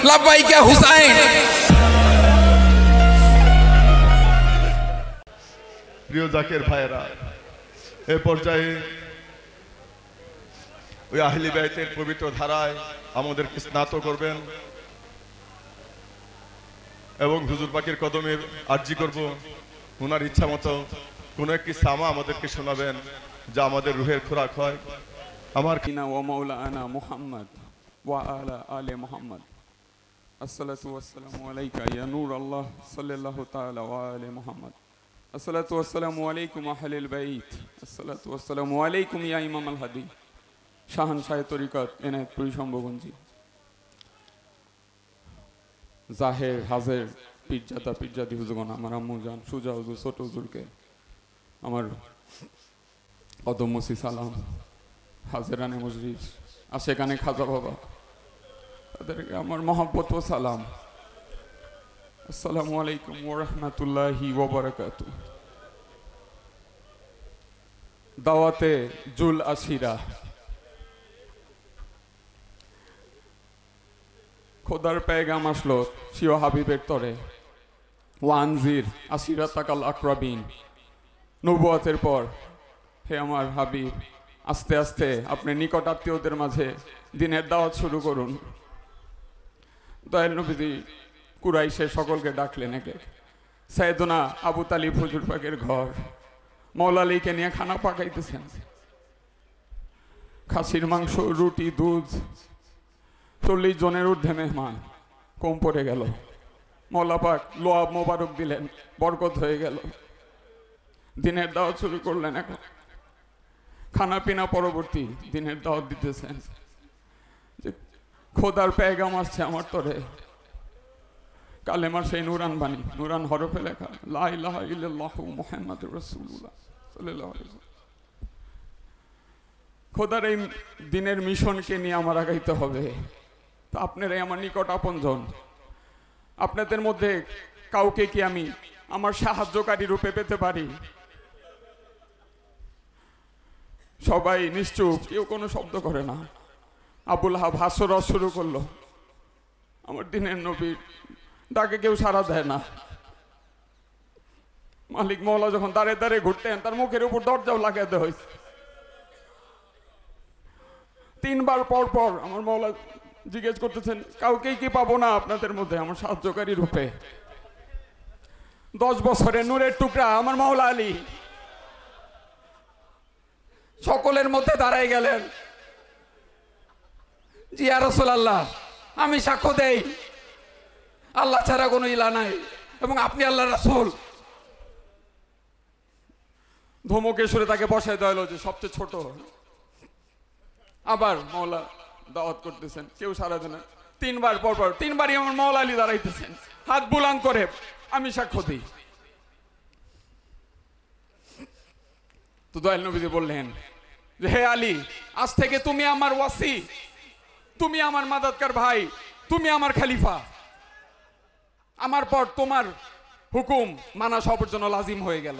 লাব্বাইকা হুসাইন। প্রিয় জাকের ভাইয়েরা, এ পর্যায়ে ওই আহলি বাইতের পবিত্র ধারায় আমাদেরকে স্নাত করবেন এবং হুজুর পাকের কদমের আরজি করব। ওনার ইচ্ছা মতো কোনো একটি সামা আমাদেরকে শোনাবেন যা আমাদের রুহের খোরাক হয়। আমার কিনা ওয়া মাওলানা মুহাম্মদ ওয়া আলা আলি মুহাম্মদ। আসসালাতু ওয়াসসালামু আলাইকা ইয়া নূর আল্লাহ সাল্লাল্লাহু তাআলা ওয়া আলি মুহাম্মদ। আসসালাতু ওয়াসসালামু আলাইকুম আহলিল বাইত। আসসালাতু ওয়াসসালামু আলাইকুম ইয়া ইমাম আল হাদি শাহানশাহ তরিকত এনায়েতপুরি সম্ভবগঞ্জি। জাহের হাজের পীরজাদা পীরজাদি হুজুরগণ, আমার আম্মু জান সুজা হুজুর, ছোট হুজুরকে আমার কদমসি সালাম, হাজেরানে মজলিস, আশেকানে খাজা বাবা, তাদেরকে আমার মহব্বত ও সালাম। আসসালামু আলাইকুম ওয়া রাহমাতুল্লাহি ওয়া বারাকাতুহু। দাওয়াতে জুল আশিরা। খোদার পেগাম আসলো শিও হাবিবের তরে, ওয়ানজির আশিরাতাকাল আকরাবিন। নবুয়তের পর হে আমার হাবিব, আস্তে আস্তে আপনি নিকট আত্মীয়দের মাঝে দিনের দাওয়াত শুরু করুন। দয়াল নবীজি কুরাইশের সকলকে ডাকলেন একে। সাইয়েদনা আবু তালিব হুজুর পাকের ঘর, মওলা আলীকে নিয়ে খানা পাকাইতেছেন। খাসির মাংস, রুটি, দুধ, 40 জনের ঊর্ধ্বে মেহমান। কম পড়ে গেল। মওলা পাক লোয়াব মোবারক দিলেন, বরকত হয়ে গেল। দিনের দাওয়াত শুরু করলেন। এখন খানা পিনা পরবর্তী দিনের দাওয়াত দিতেছেন যে খোদার পেগাম আসছে আমার তরে। কালেমার সেই নুরান বাণী, নুরান হরফে লেখা লা ইলাহা ইল্লাল্লাহু মুহাম্মাদুর রাসূলুল্লাহ সাল্লাল্লাহু আলাইহি ওয়াসাল্লাম। খোদার এই দিনের মিশনকে নিয়ে আমার আগাইতে হবে। তো আপনারাই আমার নিকট আপনজন। আপনাদের মধ্যে কাউকে কি আমি আমার সাহায্যকারী রূপে পেতে পারি? সবাই নিশ্চুপ, কেউ কোনো শব্দ করে না। আবুল হাব হাস্যরস শুরু করলো। আমার দিনের নবীর ডাকে কেউ সাড়া দেয় না। মালিক মওলা যখন দাঁড়ে দাঁড়ে ঘুরতেন, তার মুখের উপর দরজাও লাগাতে হয়েছে। 3 বার পর পর আমার মওলা জিজ্ঞেস করতেছেন, কাউকেই কি পাবো না আপনাদের মধ্যে আমার সাহায্যকারী রূপে? 10 বছরের নূরের টুকরা আমার মওলা আলী সকলের মধ্যে দাঁড়াই গেলেন। জি ইয়া রাসূলুল্লাহ, আমি সাক্ষ্য দেই আল্লাহ ছাড়া কোনো ইলা নাই এবং আপনি আল্লাহর রাসূল। ধমকে সুরে তাকে বসায় দেওয়া হলো যে সবচেয়ে ছোট। আবার মওলা দাওয়াত করতেছেন, কেউ সাড়া দেয় না। 3 বার পর পর 3 বারই আমার মওলা আলী দাঁড়াইতেছেন, হাত বুলান করে আমি সাক্ষ্য দিই। তো দয়াল নবীজি বললেন যে হে আলী, আজ থেকে তুমি আমার ওয়াসি, তুমি আমার মাদাতকার ভাই, তুমি আমার খলিফা। আমার পর তোমার হুকুম মানা সবার জন্য লাজিম হয়ে গেল।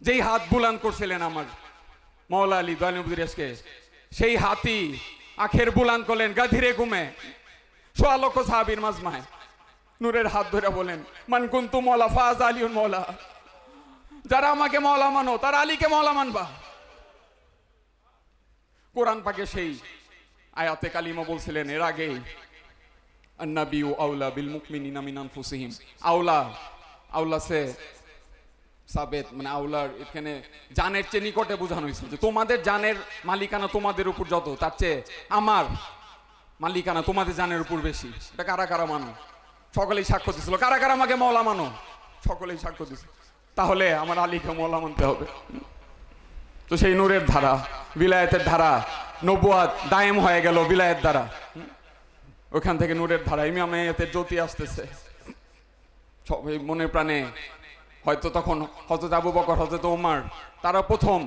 যেই হাত বুলান করছিলেন আমার মওলা আলী দয়াল নবীর আজকে, সেই হাতি আখের বুলান করলেন গাধিরে ঘুমে 1.25 লক্ষ সাহাবীর মাজমায়। নূরের হাত ধরে বলেন, মান কুনতু মওলা ফাজ আলিউন মওলা। যারা আমাকে মওলা মানো তারা আলীকে মওলা মানবা। কোরআন পাকে সেই আয়াতে কালিমা বলছিলেন এর আগে, আন-নাবিয়্যু আওলা বিল মুমিনিনা মিন আনফুসিহিম। আওলা, আওলা সে সাবেত, মানে আওলার এখানে জানের চেয়ে নিকটে বোঝানো হয়েছে যে তোমাদের জানের মালিকানা তোমাদের উপর যত, তার চেয়ে আমার মালিকানা তোমাদের জানের উপর বেশি। এটা কারা কারা মানো? সকলেই সাক্ষ্য দিছিল। কারা কারা আমাকে মওলা মানো? সকলেই সাক্ষ্য দিছিল। তাহলে আমার আলীকে মওলা মানতে হবে। তো সেই নূরের ধারা, বিলায়েতের ধারা, নবুয়াত দায়েম হয়ে গেল বিলায়েত দ্বারা। ওখান থেকে নূরের ধারা, ইমামেতের জ্যোতি আসতেছে সবাই মনে প্রাণে। হয়তো তখন হযরত আবু বকর, হযরত ওমর তারা প্রথম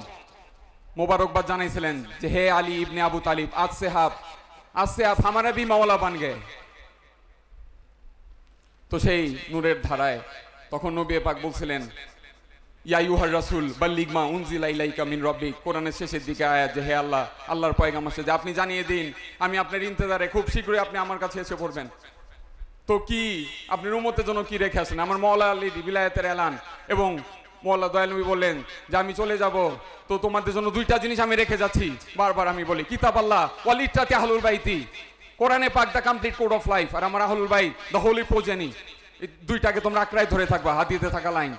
মোবারকবাদ জানাইছিলেন যে হে আলী ইবনে আবু তালিব, আজ সে আপ হামারা ভি মওলা বান গে। তো সেই নূরের ধারায় তখন নবী পাক বলছিলেন, ইয়া আইয়ুহার রাসূল বাল্লিগ মা উনজিলা ইলাইকা মিন রাব্বিক, কোরআনের শেষের দিকে আয়াত যে হে আল্লাহ, আল্লাহর পয়গাম আসছে যে আপনি জানিয়ে দিন আমি আপনার ইন্তজারে, খুব শীঘ্রই আপনি আমার কাছে এসে পড়বেন। তো কি আপনি উম্মতের জন্য কি রেখে আসেন? আমার মওলা আলী বিলায়াতের এলান, এবং মওলা দয়াল নবী বললেন যে আমি চলে যাব, তো তোমাদের জন্য দুইটা জিনিস আমি রেখে যাচ্ছি। বারবার আমি বলি কিতাব আল্লাহ ওয়াল ইত্রাতি আহলুল বাইতি, কোরআনে পাক the complete code of life, আর আমার আহলুল বাইত দা হোলি প্রোজেনি, এই দুইটাকে তোমরা আঁকড়ায় ধরে থাকবা, হাদিতে থাকা লাইন।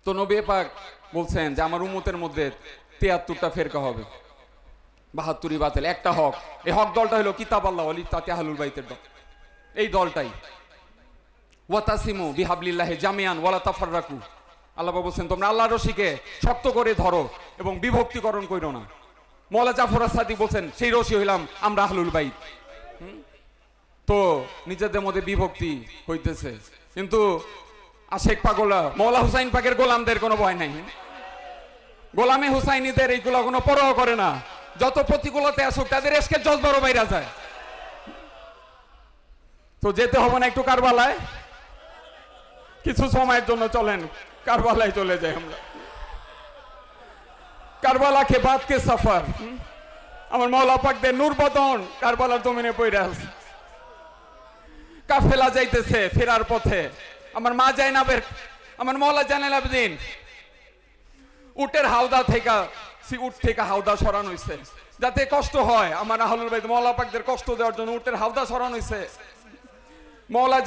তো নবী পাক বলছেন যে আমার উম্মতের মধ্যে 73টা ফেরকা হবে, 72ই বাতিল, একটা হক। এই হক দলটা হলো কিতাব আল্লাহ ওয়াল ইত্রাতি আহলুল বাইতের দল, এই দলটাই। ওয়াতাসিমু বিহাবলিল্লাহি জামিয়ান ওয়ালা তাফাররাকু, আল্লাহ বলছেন তোমরা আল্লাহর রশিকে শক্ত করে ধরো এবং বিভক্তিকরণ করো না। মওলা জাফর আস-সাদিক বলছেন সেই রশি হইলাম আমরা আহলুল বাইত। তো নিজেদের মধ্যে বিভক্তি হইতেছে, কিন্তু আশেক পাগলা মওলা হুসাইন পাকের গোলামদের কোনো ভয় নাই, গোলামে হুসাইনিদের এইগুলো কোনো পরোয়া করে না। যত প্রতিকূলতা আসুক তাদের এসকে জজবারও বাইরা যায়। তো যেতে হবে না একটু কারবালায়, কিছু সময়ের জন্য চলেন কারবালায় চলে যাই আমরা। কারবালা কে বাদ কে সফর, আমার মওলা পাকদের নূর বদন কারবালার জমিনে পড়ে আছে। কাফেলা যাইতেছে ফেরার পথে, আমার মা জাইনাবের, আমার মওলা জাইনুল আবেদিন উটের হাওদা থেকে, উট থেকে হাওদা সরানো হয়েছে যাতে কষ্ট হয়। আমার আহলুল বাইত মওলা পাকদের কষ্ট দেওয়ার জন্য উটের হাওদা সরানো হয়েছে। মওলা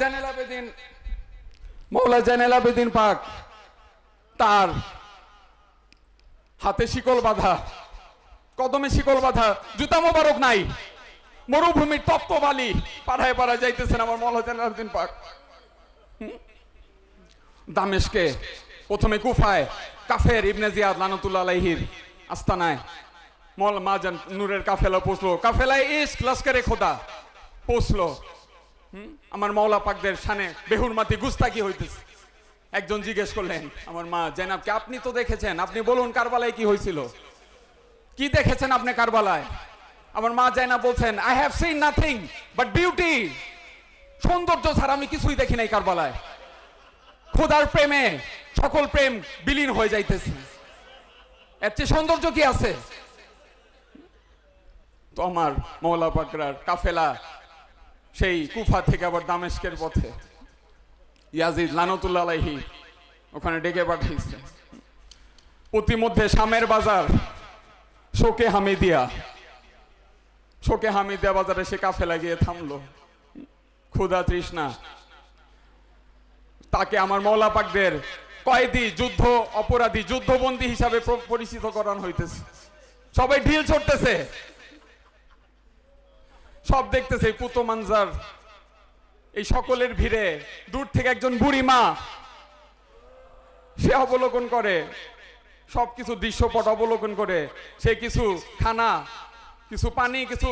জাইনুল আবেদিন পাক তার হাতে শিকল বাঁধা, কদমে শিকল বাঁধা, জুতা মোবারক নাই, মরুভূমির তপ্ত বালি পাড়ায় পাড়ায় যাইতেছেন আমার মওলা জাইনুল আবেদিন পাক। দামেশকে, প্রথমে কুফায় কাফের ইবনে জিয়াদ লানাতুল্লাহ আলাইহির আস্তানায় মওলা মাজান নূরের কাফেলা পৌঁছলো, কাফেলায় ইশক লস্করে খোদা পৌঁছলো। আমার মওলা পাকদের শানে বেহুরমাতি গুস্তাকি হইতেছে। একজন জিজ্ঞেস করলেন আমার মা জাইনাবকে, আপনি তো দেখেছেন, আপনি বলুন কারবালায় কি হয়েছিল, কি দেখেছেন আপনি কারবালায়? আমার মা জাইনাব বলছেন I have seen nothing but beauty, সৌন্দর্য ছাড়া আমি কিছুই দেখি নাই কারবালায়। খোদার প্রেমে সকল প্রেম বিলীন হয়ে যাইতেছে, এর চেয়ে সৌন্দর্য কি আছে? তো আমার মওলা পাকরার কাফেলা সেই কুফা থেকে আবার দামেস্কের পথে ইয়াজিদ লানাতুল্লাহ আলাইহি ওখানে ডেকে পাঠিয়েছে। প্রতিমধ্যে শামের বাজার শোকে হামিদিয়া বাজারে সে কাফেলা গিয়ে থামলো। ক্ষুধা তৃষ্ণা, তাকে আমার মওলা পাকদের কয়েদি, যুদ্ধ অপরাধী, যুদ্ধবন্দী হিসাবে পরিচিত করানো হইতেছে। সবাই ঢিল ছড়তেছে, সব দেখতেছে পুত মানজার। এই সকলের ভিড়ে দূর থেকে একজন বুড়ি মা সে অবলোকন করে, সবকিছু দৃশ্যপট অবলোকন করে, সে কিছু খানা, কিছু পানি, কিছু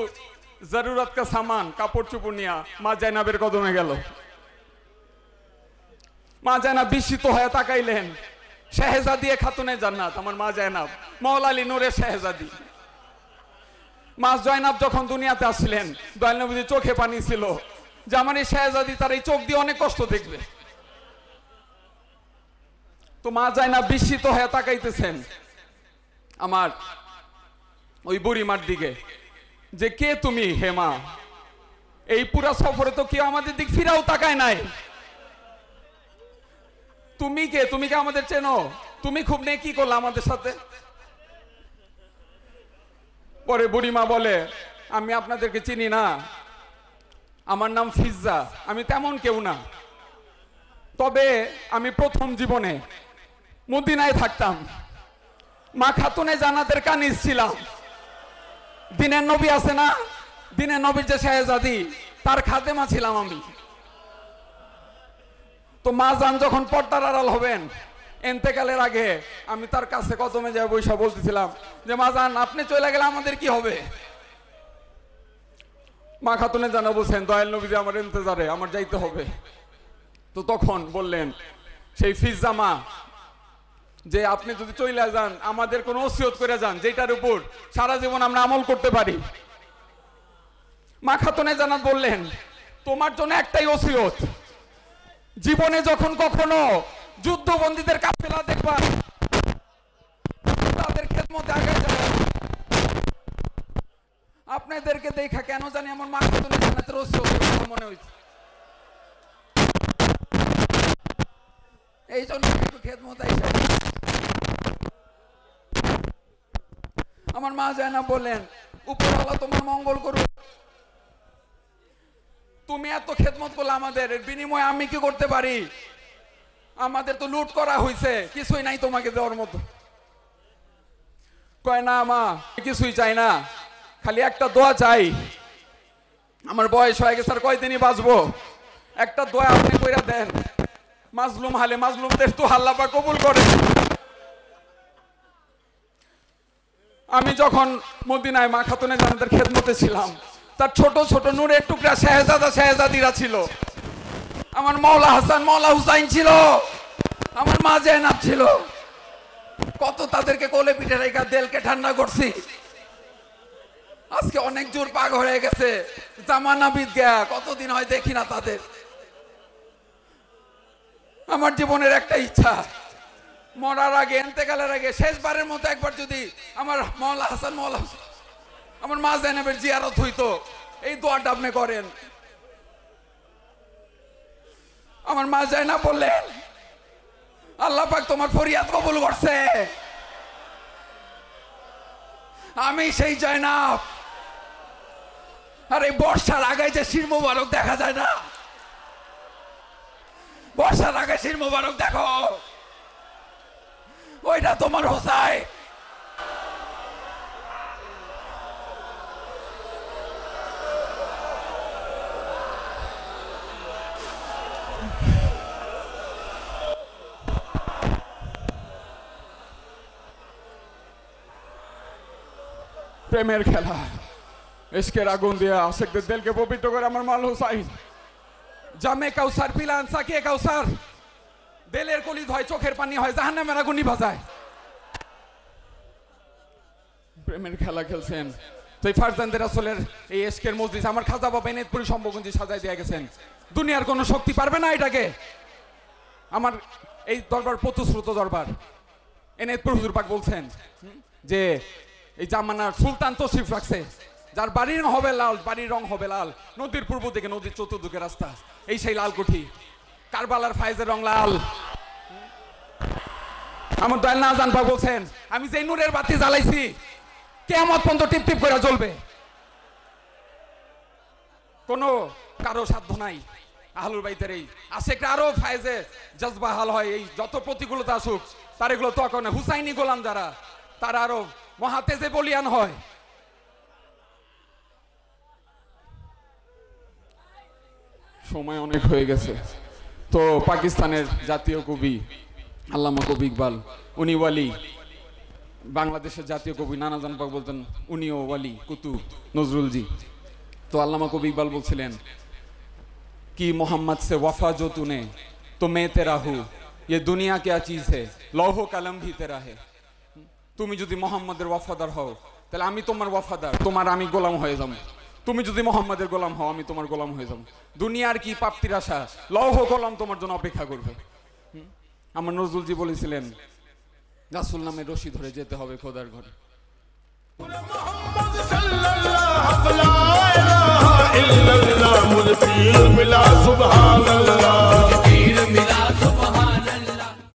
জরুরত কা সামান, কাপড় চোপড় নিয়ে মা জাইনাবের কদমে গেল। মা জাইনাব বিস্মিত হয়ে তাকাইলেন, শাহজাদি খাতুনে জান্নাত, আমার মা জাইনাব মওলা আলী নূরের শাহজাদি। মা জাইনাব যখন দুনিয়াতে আসছিলেন দয়াল নবীর চোখে পানি ছিল যে আমার এই শাহজাদি তার এই চোখ দিয়ে অনেক কষ্ট দেখবে। তো মা জাইনাব বিস্মিত হয়ে তাকাইতেছেন আমার ওই বুড়িমার দিকে যে কে তুমি হে মা, এই পুরা সফরে তো কেউ আমাদের দিক ফিরাও তাকায় নাই, তুমি কে, তুমি কে আমাদের চেনো, তুমি খুব নেকি করলে আমাদের সাথে। পরে বুড়িমা বলে আমি আপনাদেরকে চিনি না, আমার নাম ফিজ্জা, আমি তেমন কেউ না, তবে আমি প্রথম জীবনে মদিনায় থাকতাম, মা খাতুনে জান্নাতের কানিজ ছিলাম, দিনের নবী আছে না, দিনের নবীর যে শাহজাদি তার খাদেমা ছিলাম আমি। তো মা জান যখন পর্দার আড়াল হবেন এন্তেকালের আগে আমি তার কাছে কদমে যাই বৈশা বলতেছিলাম যে মা জান আপনি চলে গেলে আমাদের কি হবে? মা খাতুনে জানা বলছেন দয়াল নবী আমার ইন্তজারে, আমার যাইতে হবে। তো তখন বললেন সেই ফিজ্জা মা যে আপনি যদি চলে যান আমাদের কোনো ওসিয়ত করে যান যেটার উপর সারা জীবন আমরা আমল করতে পারি। মা খাতুনে জানাত বললেন তোমার জন্য একটাই ওসিয়ত, জীবনে যখন কখনো যুদ্ধবন্দীদের কাফেলা দেখবা, তাদের খেদমতে আগে যাবে। আপনাদেরকে দেখা কেন জানি আমার মা তুলে জানাতে মনে হয়েছে, এই জন্য একটু খেদমত আইসা। আমার মা যায় না বলেন, উপরওয়ালা তোমার মঙ্গল করুক। তুমি এত খেদমত করলে আমাদের, এর বিনিময়ে আমি কি করতে পারি? আমাদের তো লুট করা হয়েছে, কিছুই নাই তোমাকে দেওয়ার মতো। কয় না মা, কিছুই চাই না, খালি একটা দোয়া চাই। আমার বয়স হয়ে গেছে, আর কয়দিনই বাঁচবো, একটা দোয়া আপনি কইরা দেন। মাজলুম হালে মাজলুমদের তো আল্লাহ পাক কবুল করে। আমি যখন মদিনায় মা খাতুনে জান্নাতের খেদমতে ছিলাম, তার ছোট ছোট নূরের টুকরা শাহজাদা শাহজাদিরা ছিল। আমার মৌলা হাসান মৌলা হুসাইন ছিল, আমার মা জায়নাব ছিল। কত তাদেরকে কোলে পিঠে রেখা দেলকে ঠান্ডা করছি। আজকে অনেক জোর পাগ হয়ে গেছে, জামানা বিদ গয়া, কতদিন হয় দেখি না তাদের। আমার জীবনের একটা ইচ্ছা, মরার আগে, এন্তেকালের আগে, শেষবারের মতো একবার যদি আমার মৌলা হাসান মৌলা হুসাইন, আমার মা জায়নাবের জিয়ারত হইতো। এই দোয়াটা আপনি করেন। আমার মা জায়নাব বললেন, আল্লাহ পাক তোমার ফরিয়াদ কবুল করছে। আমি সেই জায়নাব। আর এই বর্ষার আগে যে শির মোবারক দেখা যায় না, বর্ষার আগে শির মোবারক দেখো, ওইটা তোমার হোসাইন। প্রেমের খেলা, ইশকের আগুন দিয়া আশিকদের দিলকে পবিত্র করে আমার মাল হুসাইন। জামে কাউসার পিলান সাকিয়ে কাউসার, দিলের কলিদ হয়, চোখের পানি হয়, জাহান্নামের আগুন নিভা যায়। প্রেমের খেলা খেলছেন। তো এই ফারজান্দে রাসূলের এই ইশকের মজলিস আমার খাজা বাবা এনায়েতপুরি সম্ভবগঞ্জে সাজায় দিয়ে গেছেন। দুনিয়ার কোনো শক্তি পারবে না এটাকে। আমার এই দরবার প্রতিশ্রুত দরবার। এনায়েতপুর হুজুর পাক বলছেন যে এই জামানার সুলতান তশরিফ রাখছে, যার বাড়ির রং হবে লাল, বাড়ির রং হবে লাল। নদীর পূর্ব দিকে, নদীর চতুর্দিকে রাস্তা, এই সেই লাল কুঠি। কারবালার ফায়েজের রং লাল। আমার দয়াল নাজান পাক বলছেন, আমি যে নূরের বাতি জ্বালাইছি, কিয়ামত পর্যন্ত টিপ টিপ করে জ্বলবে। কোনো কারো সাধ্য নাই। আহলুল বাইতের এই আশিকরা আরো ফায়েজে জজবা হাল হয়। এই যত প্রতিকূলতা আসুক, তার এগুলো তো এখন হুসাইনি গোলাম যারা, তারা আরো মহাতেজে বলিয়ান হয়। সময় অনেক হয়ে গেছে। তো পাকিস্তানের জাতীয় কবি আল্লামা কবি ইকবাল, উনি ওয়ালি। বাংলাদেশের জাতীয় কবি নানাজান পাক বলতেন উনিও ওয়ালি, কুতুব নজরুলজি। তো আল্লামা কবি ইকবাল বলছিলেন, कि मोहम्मद से वफा जो तूने तो मैं तेरा हूँ, ये दुनिया क्या चीज है, लौह कलम भी तेरा है। তুমি যদি মোহাম্মদের ওয়াফাদার হও, তাহলে আমি তোমার ওয়াফাদার, তোমার আমি গোলাম হয়ে যাব। তুমি যদি মোহাম্মদের গোলাম হও, আমি তোমার গোলাম হয়ে যাব। দুনিয়ার কি প্রাপ্তির আশা, লৌহ কলম তোমার জন্য অপেক্ষা করবে। আমার নজরুলজি বলেছিলেন, রাসূল নামে রশি ধরে যেতে হবে খোদার ঘরে। محمد صلى الله لا اله الا الله ملفي الملا سبحان الله